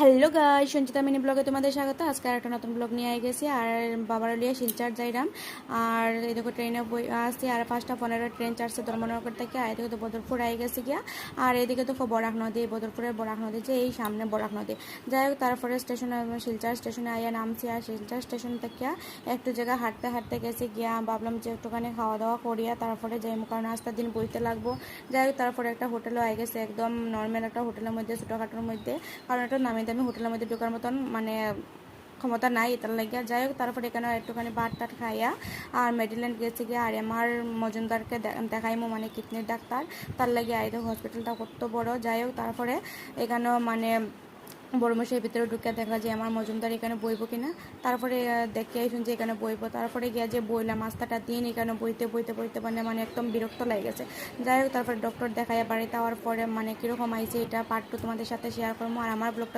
Hello guys, Sanchita mini ব্লগে তোমাদের স্বাগত। আজকে একটা নতুন ব্লগ নিয়ে আই গেছি আর বাবার লিয়ে শিলচর যাইরাম। আর এদিকে ট্রেনে আসছি আর 5:15 ট্রেন চারছে ধর্মনগর থেকে। আর এদিকে তো বদরপুর আই গেছি গিয়া। আর এদিকে তো বরাক নদী, বদরপুরের বরাক নদী, যে এই সামনে বরাক নদী। যাই হোক, তারপরে স্টেশনে শিলচর স্টেশনে আইয়া নামছি। আর শিলচর স্টেশন থেকে একটু জায়গা হাঁটতে হাঁটতে গেছি গিয়া। ভাবলাম যে একটুখানি খাওয়া দাওয়া করিয়া তারপরে যাই, কারণ আস্তার দিন বইতে লাগবো। যাই হোক, তারপরে একটা হোটেলও আই গেছে, একদম নর্মাল একটা হোটেলের মধ্যে, ছোটোখাটোর মধ্যে। কারণ একটা নামি দামি হোটেলের মধ্যে ঢোকার মতন মানে ক্ষমতা নাই, এটার লাগিয়া। যাই হোক, তারপরে এখানে একটুখানি ভাত টাট খাইয়া আর মেডিল্যান্ড গেছি গিয়ে। আর আমার মজুমদারকে দেখাইমো, মানে কিডনির ডাক্তার, তার লাগে আই দেখো হসপিটালটা কত বড়। যাই হোক, তারপরে এখানেও মানে বড় মশাই ভিতরে ঢুকে দেখা যায় আমার মজুমদার এখানে বইব কিনা। তারপরে দেখে শুনছি এখানে বইব। তারপরে গিয়া যে বইলাম, আস্তাটা দিন এখানে বইতে বইতে বইতে মানে একদম বিরক্ত লাগে গেছে। যাই হোক, তারপরে ডক্টর দেখাইয়া বাড়িতে আওয়ার পরে মানে কীরকম আইছে এটা পার্ট 2 তোমাদের সাথে শেয়ার করবো। আর আমার ব্লগটা